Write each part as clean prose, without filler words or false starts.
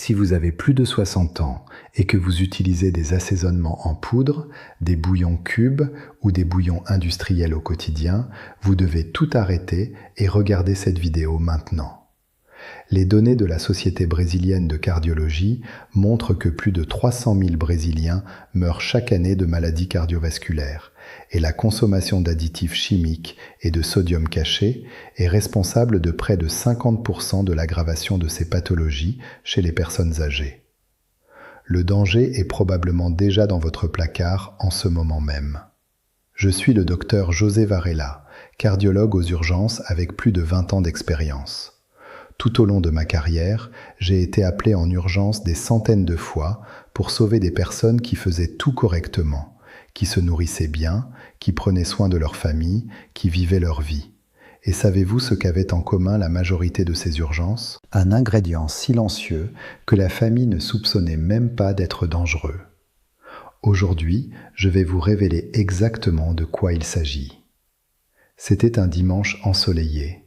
Si vous avez plus de 60 ans et que vous utilisez des assaisonnements en poudre, des bouillons cubes ou des bouillons industriels au quotidien, vous devez tout arrêter et regarder cette vidéo maintenant. Les données de la Société brésilienne de cardiologie montrent que plus de 300 000 Brésiliens meurent chaque année de maladies cardiovasculaires et la consommation d'additifs chimiques et de sodium caché est responsable de près de 50% de l'aggravation de ces pathologies chez les personnes âgées. Le danger est probablement déjà dans votre placard en ce moment même. Je suis le docteur José Varela, cardiologue aux urgences avec plus de 20 ans d'expérience. Tout au long de ma carrière, j'ai été appelé en urgence des centaines de fois pour sauver des personnes qui faisaient tout correctement, qui se nourrissaient bien, qui prenaient soin de leur famille, qui vivaient leur vie. Et savez-vous ce qu'avait en commun la majorité de ces urgences ? Un ingrédient silencieux que la famille ne soupçonnait même pas d'être dangereux. Aujourd'hui, je vais vous révéler exactement de quoi il s'agit. C'était un dimanche ensoleillé.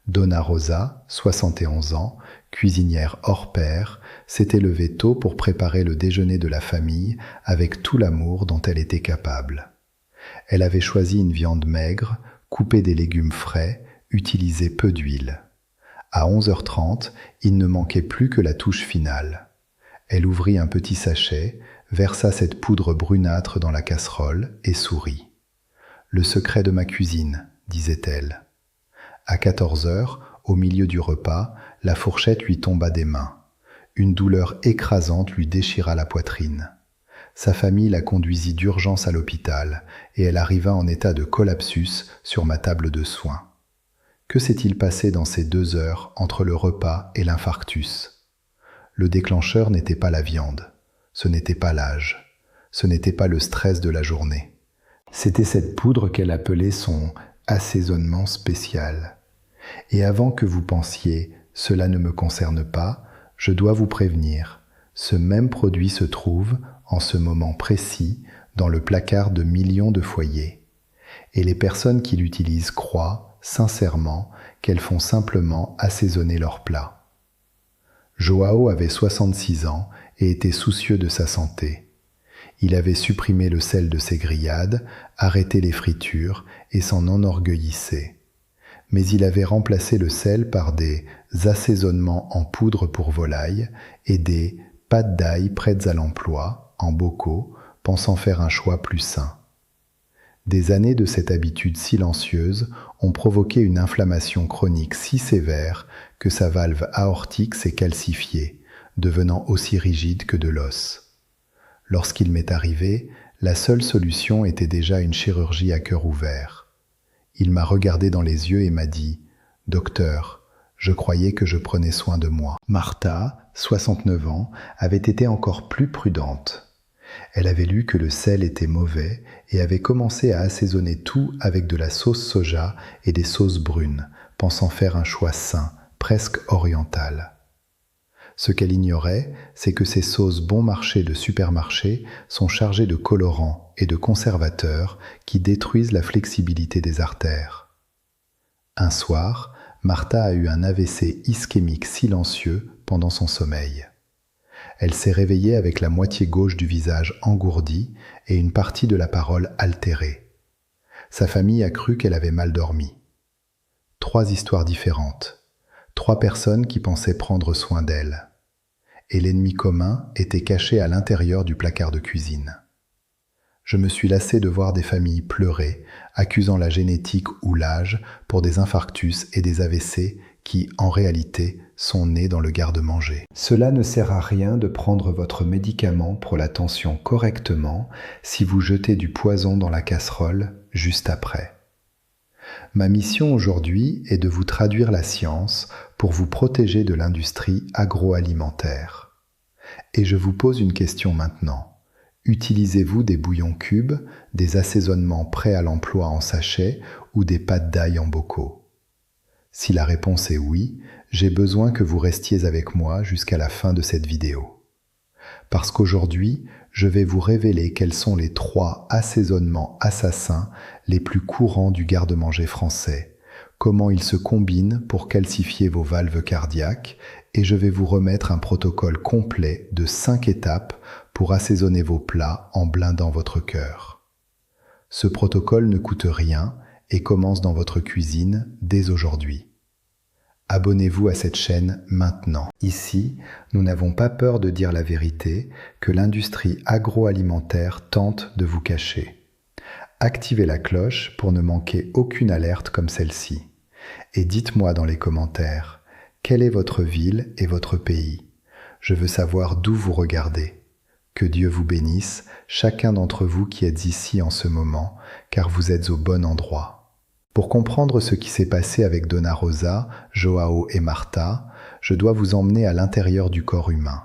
Donna Rosa, 71 ans, cuisinière hors pair, s'était levée tôt pour préparer le déjeuner de la famille avec tout l'amour dont elle était capable. Elle avait choisi une viande maigre, coupé des légumes frais, utilisé peu d'huile. À 11h30, il ne manquait plus que la touche finale. Elle ouvrit un petit sachet, versa cette poudre brunâtre dans la casserole et sourit. « Le secret de ma cuisine », disait-elle. À 14h, au milieu du repas, la fourchette lui tomba des mains. Une douleur écrasante lui déchira la poitrine. Sa famille la conduisit d'urgence à l'hôpital et elle arriva en état de collapsus sur ma table de soins. Que s'est-il passé dans ces 2 heures entre le repas et l'infarctus ? Le déclencheur n'était pas la viande, ce n'était pas l'âge, ce n'était pas le stress de la journée. C'était cette poudre qu'elle appelait son assaisonnement spécial. Et avant que vous pensiez « cela ne me concerne pas », je dois vous prévenir, ce même produit se trouve, en ce moment précis, dans le placard de millions de foyers. Et les personnes qui l'utilisent croient, sincèrement, qu'elles font simplement assaisonner leurs plats. Joao avait 66 ans et était soucieux de sa santé. Il avait supprimé le sel de ses grillades, arrêté les fritures et s'en enorgueillissait. Mais il avait remplacé le sel par des assaisonnements en poudre pour volaille et des pâtes d'ail prêtes à l'emploi, en bocaux, pensant faire un choix plus sain. Des années de cette habitude silencieuse ont provoqué une inflammation chronique si sévère que sa valve aortique s'est calcifiée, devenant aussi rigide que de l'os. Lorsqu'il m'est arrivé, la seule solution était déjà une chirurgie à cœur ouvert. Il m'a regardé dans les yeux et m'a dit « Docteur, je croyais que je prenais soin de moi. » Martha, 69 ans, avait été encore plus prudente. Elle avait lu que le sel était mauvais et avait commencé à assaisonner tout avec de la sauce soja et des sauces brunes, pensant faire un choix sain, presque oriental. Ce qu'elle ignorait, c'est que ces sauces bon marché de supermarché sont chargées de colorants et de conservateurs qui détruisent la flexibilité des artères. Un soir, Martha a eu un AVC ischémique silencieux pendant son sommeil. Elle s'est réveillée avec la moitié gauche du visage engourdie et une partie de la parole altérée. Sa famille a cru qu'elle avait mal dormi. 3 histoires différentes, 3 personnes qui pensaient prendre soin d'elle. Et l'ennemi commun était caché à l'intérieur du placard de cuisine. Je me suis lassé de voir des familles pleurer, accusant la génétique ou l'âge pour des infarctus et des AVC qui, en réalité, sont nés dans le garde-manger. Cela ne sert à rien de prendre votre médicament pour la tension correctement si vous jetez du poison dans la casserole juste après. Ma mission aujourd'hui est de vous traduire la science pour vous protéger de l'industrie agroalimentaire. Et je vous pose une question maintenant. Utilisez-vous des bouillons cubes, des assaisonnements prêts à l'emploi en sachet ou des pâtes d'ail en bocaux? Si la réponse est oui, j'ai besoin que vous restiez avec moi jusqu'à la fin de cette vidéo. Parce qu'aujourd'hui, je vais vous révéler quels sont les 3 assaisonnements assassins les plus courants du garde-manger français, comment ils se combinent pour calcifier vos valves cardiaques et je vais vous remettre un protocole complet de 5 étapes pour assaisonner vos plats en blindant votre cœur. Ce protocole ne coûte rien et commence dans votre cuisine dès aujourd'hui. Abonnez-vous à cette chaîne maintenant. Ici, nous n'avons pas peur de dire la vérité que l'industrie agroalimentaire tente de vous cacher. Activez la cloche pour ne manquer aucune alerte comme celle-ci. Et dites-moi dans les commentaires, quelle est votre ville et votre pays? Je veux savoir d'où vous regardez. Que Dieu vous bénisse, chacun d'entre vous qui êtes ici en ce moment, car vous êtes au bon endroit. Pour comprendre ce qui s'est passé avec Donna Rosa, Joao et Martha, je dois vous emmener à l'intérieur du corps humain.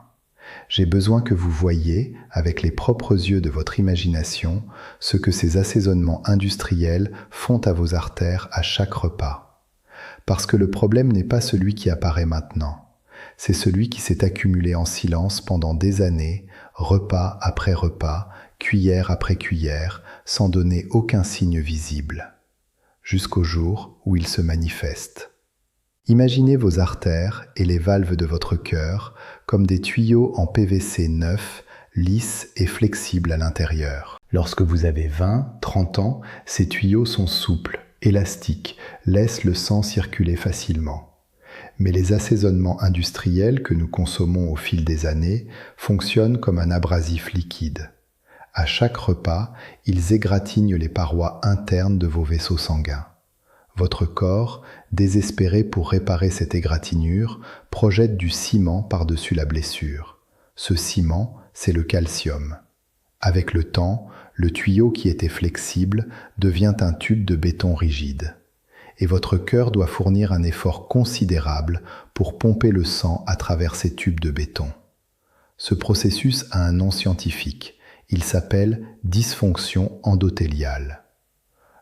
J'ai besoin que vous voyiez, avec les propres yeux de votre imagination, ce que ces assaisonnements industriels font à vos artères à chaque repas. Parce que le problème n'est pas celui qui apparaît maintenant, c'est celui qui s'est accumulé en silence pendant des années, repas après repas, cuillère après cuillère, sans donner aucun signe visible. Jusqu'au jour où il se manifeste. Imaginez vos artères et les valves de votre cœur comme des tuyaux en PVC neufs, lisses et flexibles à l'intérieur. Lorsque vous avez 20, 30 ans, ces tuyaux sont souples, élastiques, laissent le sang circuler facilement. Mais les assaisonnements industriels que nous consommons au fil des années fonctionnent comme un abrasif liquide. À chaque repas, ils égratignent les parois internes de vos vaisseaux sanguins. Votre corps, désespéré pour réparer cette égratignure, projette du ciment par-dessus la blessure. Ce ciment, c'est le calcium. Avec le temps, le tuyau qui était flexible devient un tube de béton rigide. Et votre cœur doit fournir un effort considérable pour pomper le sang à travers ces tubes de béton. Ce processus a un nom scientifique. Il s'appelle dysfonction endothéliale.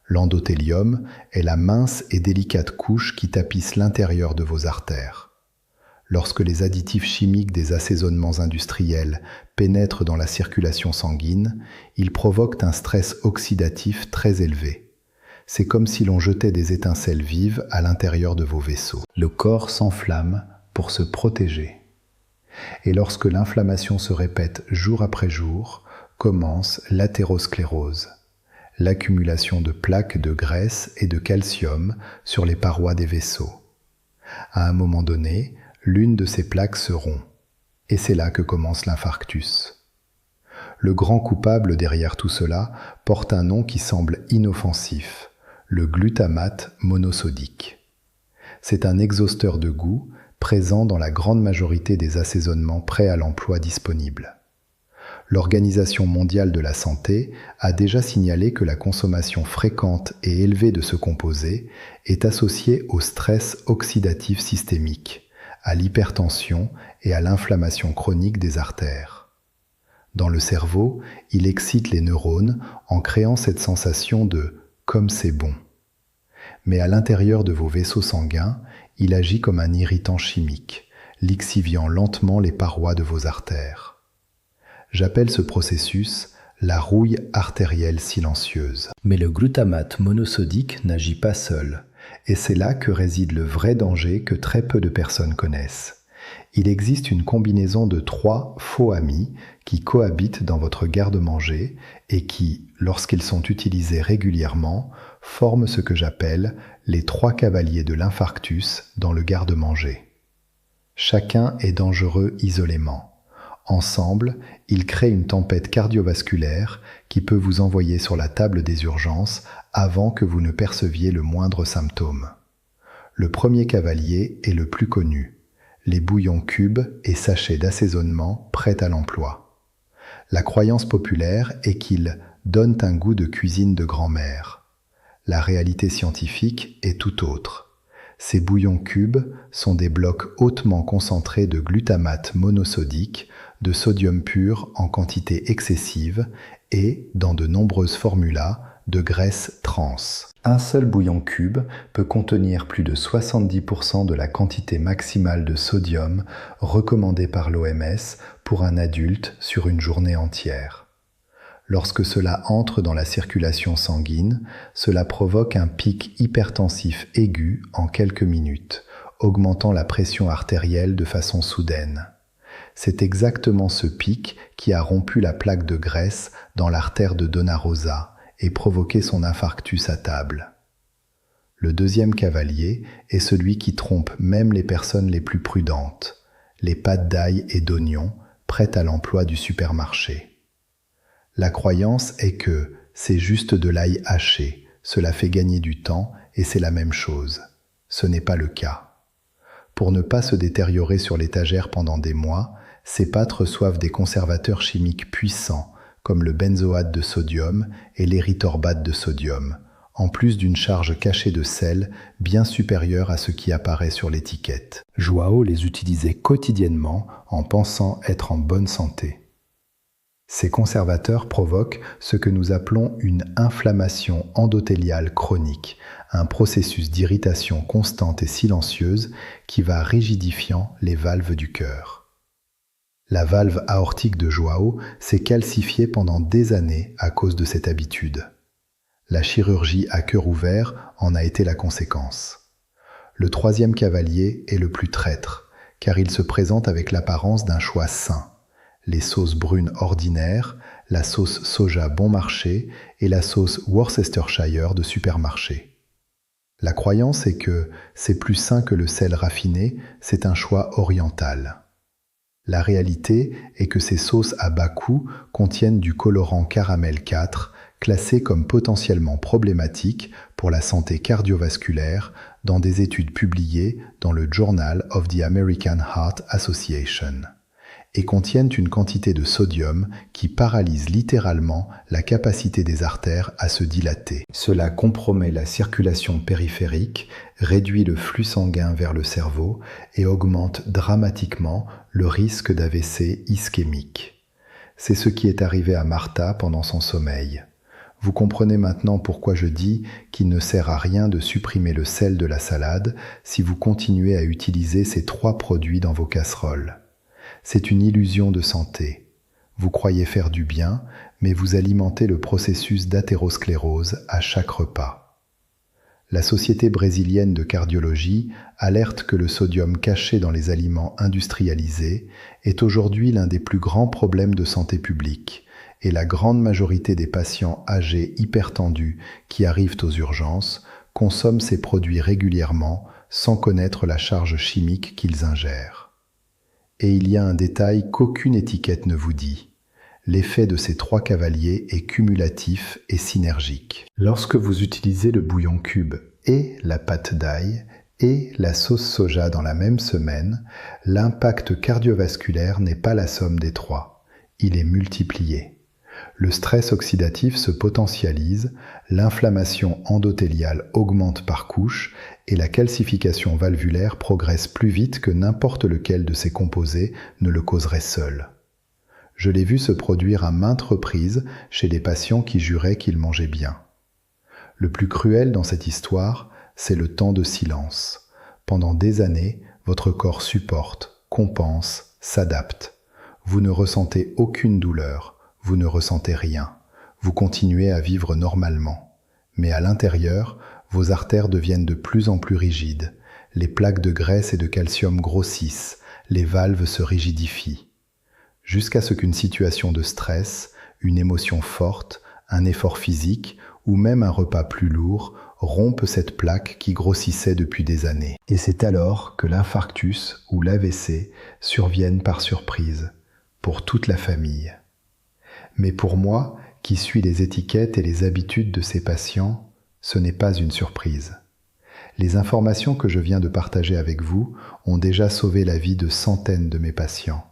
L'endothélium est la mince et délicate couche qui tapisse l'intérieur de vos artères. Lorsque les additifs chimiques des assaisonnements industriels pénètrent dans la circulation sanguine, ils provoquent un stress oxydatif très élevé. C'est comme si l'on jetait des étincelles vives à l'intérieur de vos vaisseaux. Le corps s'enflamme pour se protéger. Et lorsque l'inflammation se répète jour après jour, commence l'athérosclérose, l'accumulation de plaques de graisse et de calcium sur les parois des vaisseaux. À un moment donné, l'une de ces plaques se rompt, et c'est là que commence l'infarctus. Le grand coupable derrière tout cela porte un nom qui semble inoffensif, le glutamate monosodique. C'est un exhausteur de goût présent dans la grande majorité des assaisonnements prêts à l'emploi disponibles. L'Organisation mondiale de la santé a déjà signalé que la consommation fréquente et élevée de ce composé est associée au stress oxydatif systémique, à l'hypertension et à l'inflammation chronique des artères. Dans le cerveau, il excite les neurones en créant cette sensation de « comme c'est bon ». Mais à l'intérieur de vos vaisseaux sanguins, il agit comme un irritant chimique, lixiviant lentement les parois de vos artères. J'appelle ce processus la rouille artérielle silencieuse. Mais le glutamate monosodique n'agit pas seul, et c'est là que réside le vrai danger que très peu de personnes connaissent. Il existe une combinaison de 3 faux amis qui cohabitent dans votre garde-manger et qui, lorsqu'ils sont utilisés régulièrement, forment ce que j'appelle les 3 cavaliers de l'infarctus dans le garde-manger. Chacun est dangereux isolément. Ensemble, ils créent une tempête cardiovasculaire qui peut vous envoyer sur la table des urgences avant que vous ne perceviez le moindre symptôme. Le premier cavalier est le plus connu, les bouillons cubes et sachets d'assaisonnement prêts à l'emploi. La croyance populaire est qu'ils donnent un goût de cuisine de grand-mère. La réalité scientifique est tout autre. Ces bouillons cubes sont des blocs hautement concentrés de glutamate monosodique, de sodium pur en quantité excessive et, dans de nombreuses formulas, de graisse trans. Un seul bouillon cube peut contenir plus de 70% de la quantité maximale de sodium recommandée par l'OMS pour un adulte sur une journée entière. Lorsque cela entre dans la circulation sanguine, cela provoque un pic hypertensif aigu en quelques minutes, augmentant la pression artérielle de façon soudaine. C'est exactement ce pic qui a rompu la plaque de graisse dans l'artère de Donna Rosa et provoqué son infarctus à table. Le deuxième cavalier est celui qui trompe même les personnes les plus prudentes, les pâtes d'ail et d'oignons prêtes à l'emploi du supermarché. La croyance est que c'est juste de l'ail haché, cela fait gagner du temps et c'est la même chose. Ce n'est pas le cas. Pour ne pas se détériorer sur l'étagère pendant des mois, ces pâtes reçoivent des conservateurs chimiques puissants comme le benzoate de sodium et l'érythorbate de sodium, en plus d'une charge cachée de sel bien supérieure à ce qui apparaît sur l'étiquette. Joao les utilisait quotidiennement en pensant être en bonne santé. Ces conservateurs provoquent ce que nous appelons une inflammation endothéliale chronique, un processus d'irritation constante et silencieuse qui va rigidifiant les valves du cœur. La valve aortique de Joao s'est calcifiée pendant des années à cause de cette habitude. La chirurgie à cœur ouvert en a été la conséquence. Le troisième cavalier est le plus traître, car il se présente avec l'apparence d'un choix sain. Les sauces brunes ordinaires, la sauce soja bon marché et la sauce Worcestershire de supermarché. La croyance est que c'est plus sain que le sel raffiné, c'est un choix oriental. La réalité est que ces sauces à bas coût contiennent du colorant caramel 4, classé comme potentiellement problématique pour la santé cardiovasculaire dans des études publiées dans le Journal of the American Heart Association, et contiennent une quantité de sodium qui paralyse littéralement la capacité des artères à se dilater. Cela compromet la circulation périphérique, réduit le flux sanguin vers le cerveau et augmente dramatiquement le risque d'AVC ischémique. C'est ce qui est arrivé à Martha pendant son sommeil. Vous comprenez maintenant pourquoi je dis qu'il ne sert à rien de supprimer le sel de la salade si vous continuez à utiliser ces 3 produits dans vos casseroles. C'est une illusion de santé. Vous croyez faire du bien, mais vous alimentez le processus d'athérosclérose à chaque repas. La Société brésilienne de cardiologie alerte que le sodium caché dans les aliments industrialisés est aujourd'hui l'un des plus grands problèmes de santé publique, et la grande majorité des patients âgés hypertendus qui arrivent aux urgences consomment ces produits régulièrement sans connaître la charge chimique qu'ils ingèrent. Et il y a un détail qu'aucune étiquette ne vous dit. L'effet de ces 3 cavaliers est cumulatif et synergique. Lorsque vous utilisez le bouillon cube et la pâte d'ail et la sauce soja dans la même semaine, l'impact cardiovasculaire n'est pas la somme des 3. Il est multiplié. Le stress oxydatif se potentialise, l'inflammation endothéliale augmente par couche et la calcification valvulaire progresse plus vite que n'importe lequel de ces composés ne le causerait seul. Je l'ai vu se produire à maintes reprises chez des patients qui juraient qu'ils mangeaient bien. Le plus cruel dans cette histoire, c'est le temps de silence. Pendant des années, votre corps supporte, compense, s'adapte. Vous ne ressentez aucune douleur. Vous ne ressentez rien, vous continuez à vivre normalement. Mais à l'intérieur, vos artères deviennent de plus en plus rigides, les plaques de graisse et de calcium grossissent, les valves se rigidifient. Jusqu'à ce qu'une situation de stress, une émotion forte, un effort physique ou même un repas plus lourd rompe cette plaque qui grossissait depuis des années. Et c'est alors que l'infarctus ou l'AVC surviennent par surprise, pour toute la famille. Mais pour moi, qui suis les étiquettes et les habitudes de ces patients, ce n'est pas une surprise. Les informations que je viens de partager avec vous ont déjà sauvé la vie de centaines de mes patients.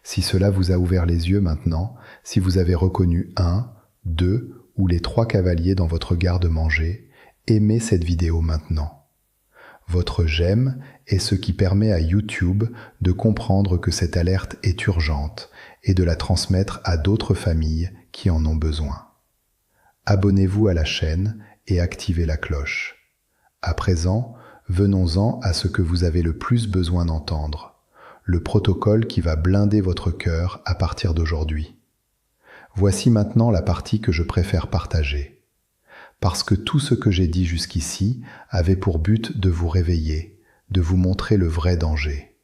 Si cela vous a ouvert les yeux maintenant, si vous avez reconnu 1, 2 ou les 3 cavaliers dans votre garde-manger, aimez cette vidéo maintenant. Votre j'aime est ce qui permet à YouTube de comprendre que cette alerte est urgente et de la transmettre à d'autres familles qui en ont besoin. Abonnez-vous à la chaîne et activez la cloche. À présent, venons-en à ce que vous avez le plus besoin d'entendre, le protocole qui va blinder votre cœur à partir d'aujourd'hui. Voici maintenant la partie que je préfère partager. Parce que tout ce que j'ai dit jusqu'ici avait pour but de vous réveiller, de vous montrer le vrai danger.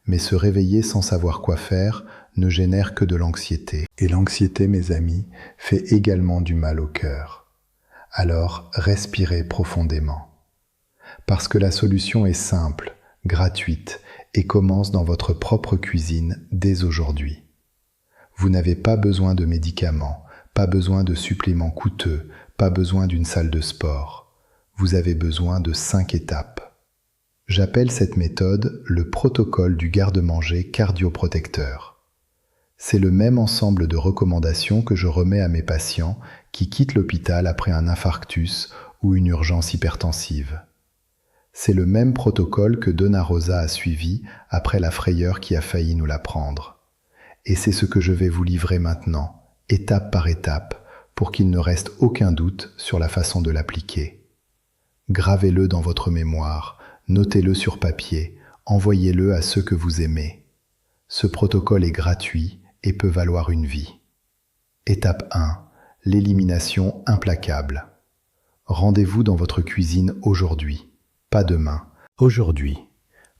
Mais se réveiller sans savoir quoi faire ne génère que de l'anxiété. Et l'anxiété, mes amis, fait également du mal au cœur. Alors, respirez profondément. Parce que la solution est simple, gratuite, et commence dans votre propre cuisine dès aujourd'hui. Vous n'avez pas besoin de médicaments, pas besoin de suppléments coûteux, pas besoin d'une salle de sport. Vous avez besoin de 5 étapes. J'appelle cette méthode le protocole du garde-manger cardioprotecteur. C'est le même ensemble de recommandations que je remets à mes patients qui quittent l'hôpital après un infarctus ou une urgence hypertensive. C'est le même protocole que Donna Rosa a suivi après la frayeur qui a failli nous la prendre. Et c'est ce que je vais vous livrer maintenant, étape par étape, pour qu'il ne reste aucun doute sur la façon de l'appliquer. Gravez-le dans votre mémoire, notez-le sur papier, envoyez-le à ceux que vous aimez. Ce protocole est gratuit et peut valoir une vie. Étape 1. L'élimination implacable. Rendez-vous dans votre cuisine aujourd'hui, pas demain, aujourd'hui.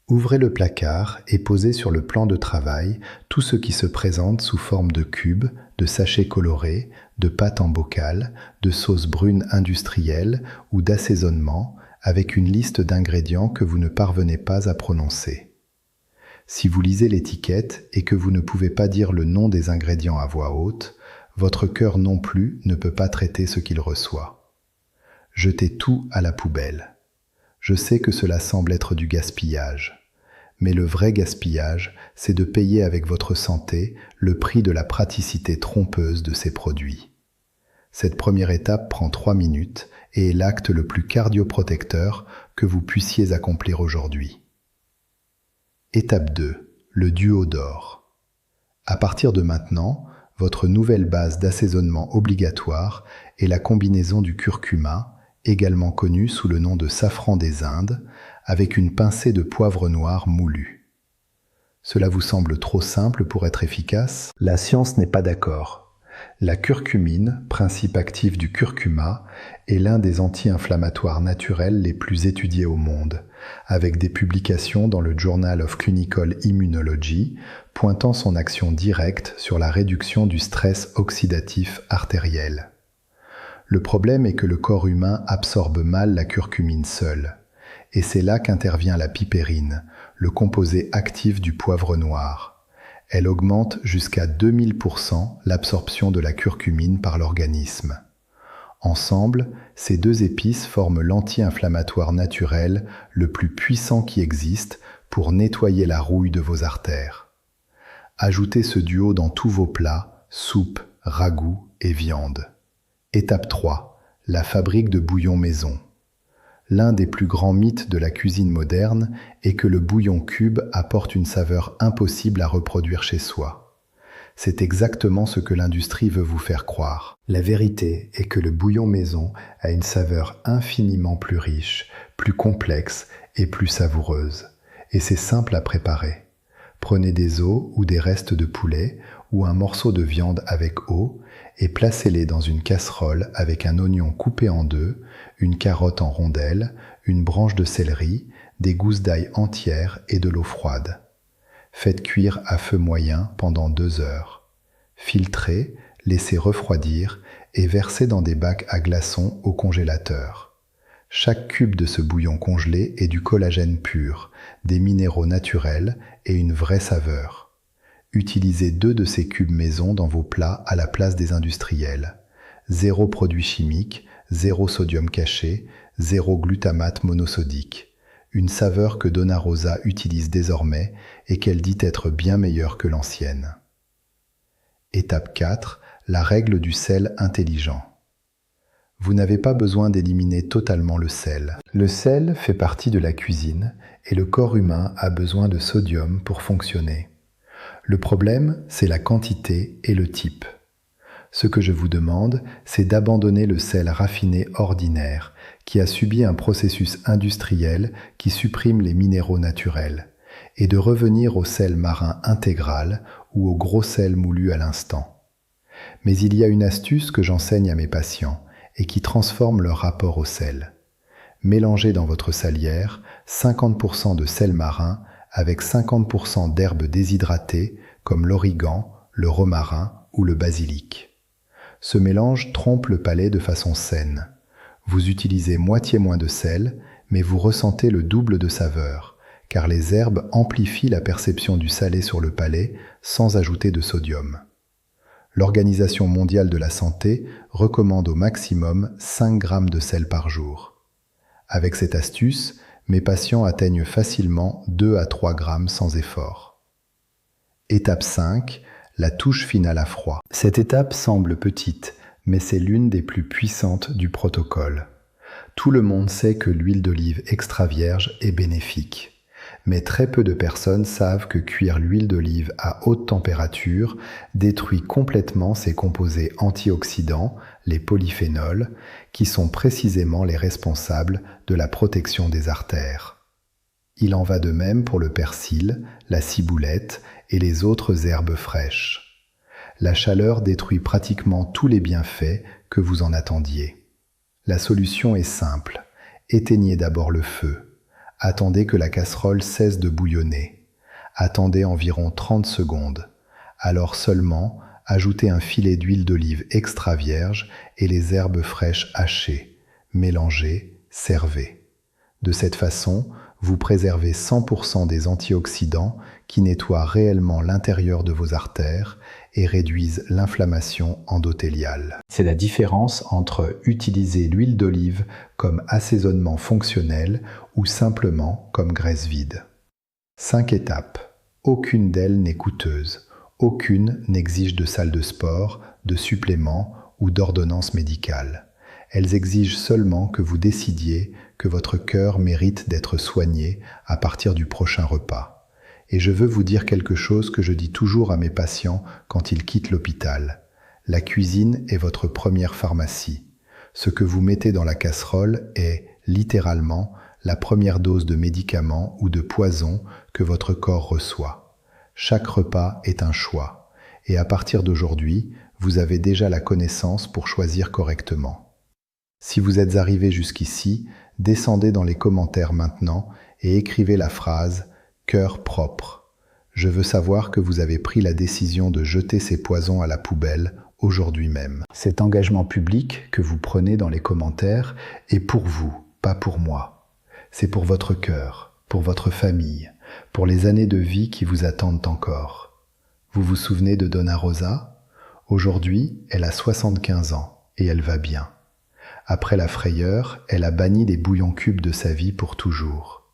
Ouvrez le placard et posez sur le plan de travail tout ce qui se présente sous forme de cubes, de sachets colorés, de pâtes en bocal, de sauces brunes industrielles ou d'assaisonnement avec une liste d'ingrédients que vous ne parvenez pas à prononcer. Si vous lisez l'étiquette et que vous ne pouvez pas dire le nom des ingrédients à voix haute, votre cœur non plus ne peut pas traiter ce qu'il reçoit. Jetez tout à la poubelle. Je sais que cela semble être du gaspillage. Mais le vrai gaspillage, c'est de payer avec votre santé le prix de la praticité trompeuse de ces produits. Cette première étape prend 3 minutes et est l'acte le plus cardioprotecteur que vous puissiez accomplir aujourd'hui. Étape 2. Le duo d'or. À partir de maintenant, votre nouvelle base d'assaisonnement obligatoire est la combinaison du curcuma, également connu sous le nom de safran des Indes, avec une pincée de poivre noir moulu. Cela vous semble trop simple pour être efficace? La science n'est pas d'accord. La curcumine, principe actif du curcuma, est l'un des anti-inflammatoires naturels les plus étudiés au monde, avec des publications dans le Journal of Clinical Immunology pointant son action directe sur la réduction du stress oxydatif artériel. Le problème est que le corps humain absorbe mal la curcumine seule. Et c'est là qu'intervient la pipérine, le composé actif du poivre noir. Elle augmente jusqu'à 2000% l'absorption de la curcumine par l'organisme. Ensemble, ces deux épices forment l'anti-inflammatoire naturel le plus puissant qui existe pour nettoyer la rouille de vos artères. Ajoutez ce duo dans tous vos plats, soupes, ragoûts et viandes. Étape 3. La fabrique de bouillon maison. L'un des plus grands mythes de la cuisine moderne est que le bouillon cube apporte une saveur impossible à reproduire chez soi. C'est exactement ce que l'industrie veut vous faire croire. La vérité est que le bouillon maison a une saveur infiniment plus riche, plus complexe et plus savoureuse. Et c'est simple à préparer. Prenez des os ou des restes de poulet ou un morceau de viande avec eau et placez-les dans une casserole avec un oignon coupé en deux, une carotte en rondelles, une branche de céleri, des gousses d'ail entières et de l'eau froide. Faites cuire à feu moyen pendant 2 heures. Filtrez, laissez refroidir et versez dans des bacs à glaçons au congélateur. Chaque cube de ce bouillon congelé est du collagène pur, des minéraux naturels et une vraie saveur. Utilisez 2 de ces cubes maison dans vos plats à la place des industriels. 0 produits chimiques, 0 sodium caché, 0 glutamate monosodique. Une saveur que Donna Rosa utilise désormais et qu'elle dit être bien meilleure que l'ancienne. Étape 4. La règle du sel intelligent. Vous n'avez pas besoin d'éliminer totalement le sel. Le sel fait partie de la cuisine et le corps humain a besoin de sodium pour fonctionner. Le problème, c'est la quantité et le type. Ce que je vous demande, c'est d'abandonner le sel raffiné ordinaire qui a subi un processus industriel qui supprime les minéraux naturels et de revenir au sel marin intégral ou au gros sel moulu à l'instant. Mais il y a une astuce que j'enseigne à mes patients et qui transforme leur rapport au sel. Mélangez dans votre salière 50% de sel marin avec 50% d'herbes déshydratées comme l'origan, le romarin ou le basilic. Ce mélange trompe le palais de façon saine. Vous utilisez moitié moins de sel, mais vous ressentez le double de saveur, car les herbes amplifient la perception du salé sur le palais sans ajouter de sodium. L'Organisation mondiale de la santé recommande au maximum 5 grammes de sel par jour. Avec cette astuce, mes patients atteignent facilement 2 à 3 grammes sans effort. Étape 5, la touche finale à froid. Cette étape semble petite, mais c'est l'une des plus puissantes du protocole. Tout le monde sait que l'huile d'olive extra vierge est bénéfique. Mais très peu de personnes savent que cuire l'huile d'olive à haute température détruit complètement ses composés antioxydants, les polyphénols, qui sont précisément les responsables de la protection des artères. Il en va de même pour le persil, la ciboulette et les autres herbes fraîches. La chaleur détruit pratiquement tous les bienfaits que vous en attendiez. La solution est simple. Éteignez d'abord le feu. Attendez que la casserole cesse de bouillonner. Attendez environ 30 secondes. Alors seulement, ajoutez un filet d'huile d'olive extra vierge et les herbes fraîches hachées. Mélangez, servez. De cette façon, vous préservez 100% des antioxydants qui nettoient réellement l'intérieur de vos artères et réduisent l'inflammation endothéliale. C'est la différence entre utiliser l'huile d'olive comme assaisonnement fonctionnel ou simplement comme graisse vide. 5 étapes. Aucune d'elles n'est coûteuse. Aucune n'exige de salle de sport, de suppléments ou d'ordonnance médicale. Elles exigent seulement que vous décidiez que votre cœur mérite d'être soigné à partir du prochain repas. Et je veux vous dire quelque chose que je dis toujours à mes patients quand ils quittent l'hôpital. La cuisine est votre première pharmacie. Ce que vous mettez dans la casserole est, littéralement, la première dose de médicaments ou de poison que votre corps reçoit. Chaque repas est un choix. Et à partir d'aujourd'hui, vous avez déjà la connaissance pour choisir correctement. Si vous êtes arrivé jusqu'ici, descendez dans les commentaires maintenant et écrivez la phrase « Cœur propre ». Je veux savoir que vous avez pris la décision de jeter ces poisons à la poubelle aujourd'hui même. Cet engagement public que vous prenez dans les commentaires est pour vous, pas pour moi. C'est pour votre cœur, pour votre famille, pour les années de vie qui vous attendent encore. Vous vous souvenez de Donna Rosa ? Aujourd'hui, elle a 75 ans et elle va bien. Après la frayeur, elle a banni les bouillons cubes de sa vie pour toujours.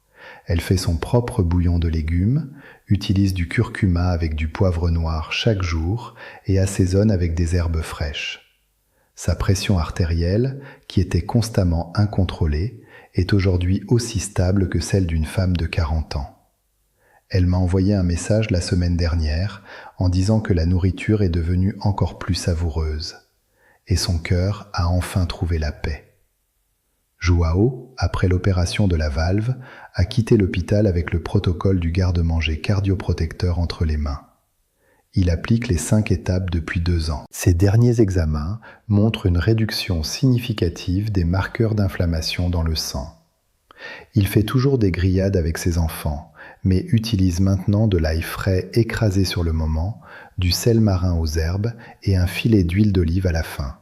Elle fait son propre bouillon de légumes, utilise du curcuma avec du poivre noir chaque jour et assaisonne avec des herbes fraîches. Sa pression artérielle, qui était constamment incontrôlée, est aujourd'hui aussi stable que celle d'une femme de 40 ans. Elle m'a envoyé un message la semaine dernière en disant que la nourriture est devenue encore plus savoureuse. Et son cœur a enfin trouvé la paix. Joao, après l'opération de la valve, a quitté l'hôpital avec le protocole du garde-manger cardioprotecteur entre les mains. Il applique les 5 étapes depuis 2 ans. Ses derniers examens montrent une réduction significative des marqueurs d'inflammation dans le sang. Il fait toujours des grillades avec ses enfants, mais utilise maintenant de l'ail frais écrasé sur le moment, du sel marin aux herbes et un filet d'huile d'olive à la fin.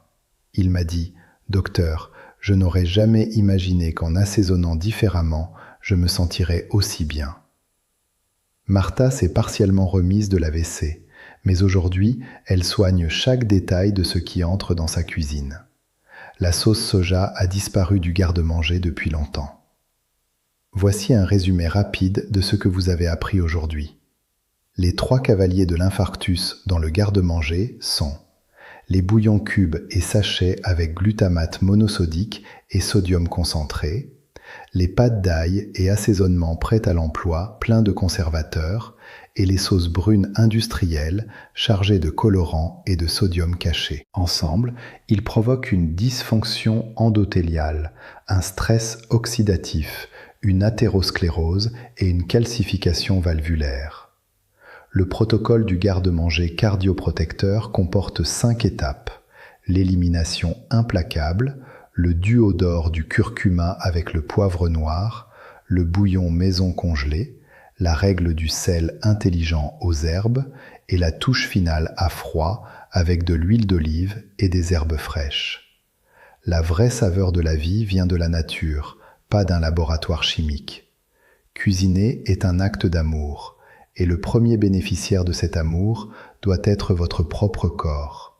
Il m'a dit « Docteur, je n'aurais jamais imaginé qu'en assaisonnant différemment, je me sentirais aussi bien. » Martha s'est partiellement remise de l'AVC, mais aujourd'hui, elle soigne chaque détail de ce qui entre dans sa cuisine. La sauce soja a disparu du garde-manger depuis longtemps. Voici un résumé rapide de ce que vous avez appris aujourd'hui. Les 3 cavaliers de l'infarctus dans le garde-manger sont les bouillons cubes et sachets avec glutamate monosodique et sodium concentré, les pâtes d'ail et assaisonnements prêts à l'emploi pleins de conservateurs et les sauces brunes industrielles chargées de colorants et de sodium caché. Ensemble, ils provoquent une dysfonction endothéliale, un stress oxydatif, une athérosclérose et une calcification valvulaire. Le protocole du garde-manger cardioprotecteur comporte 5 étapes. L'élimination implacable, le duo d'or du curcuma avec le poivre noir, le bouillon maison congelé, la règle du sel intelligent aux herbes et la touche finale à froid avec de l'huile d'olive et des herbes fraîches. La vraie saveur de la vie vient de la nature, pas d'un laboratoire chimique. Cuisiner est un acte d'amour, et le premier bénéficiaire de cet amour doit être votre propre corps.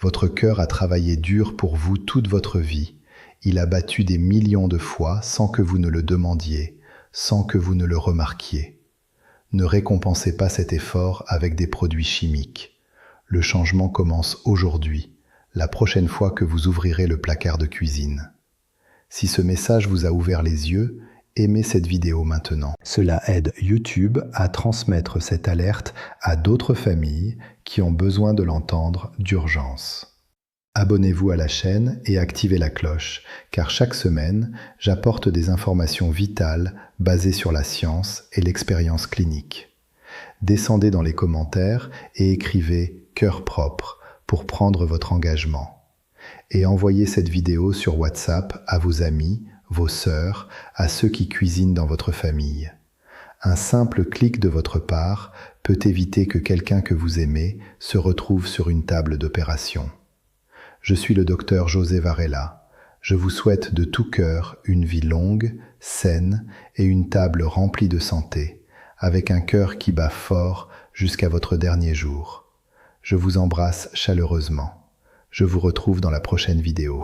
Votre cœur a travaillé dur pour vous toute votre vie. Il a battu des millions de fois sans que vous ne le demandiez, sans que vous ne le remarquiez. Ne récompensez pas cet effort avec des produits chimiques. Le changement commence aujourd'hui, la prochaine fois que vous ouvrirez le placard de cuisine. Si ce message vous a ouvert les yeux, aimez cette vidéo maintenant. Cela aide YouTube à transmettre cette alerte à d'autres familles qui ont besoin de l'entendre d'urgence. Abonnez-vous à la chaîne et activez la cloche, car chaque semaine, j'apporte des informations vitales basées sur la science et l'expérience clinique. Descendez dans les commentaires et écrivez « cœur propre » pour prendre votre engagement. Et envoyez cette vidéo sur WhatsApp à vos amis, vos sœurs, à ceux qui cuisinent dans votre famille. Un simple clic de votre part peut éviter que quelqu'un que vous aimez se retrouve sur une table d'opération. Je suis le docteur José Varela. Je vous souhaite de tout cœur une vie longue, saine et une table remplie de santé, avec un cœur qui bat fort jusqu'à votre dernier jour. Je vous embrasse chaleureusement. Je vous retrouve dans la prochaine vidéo.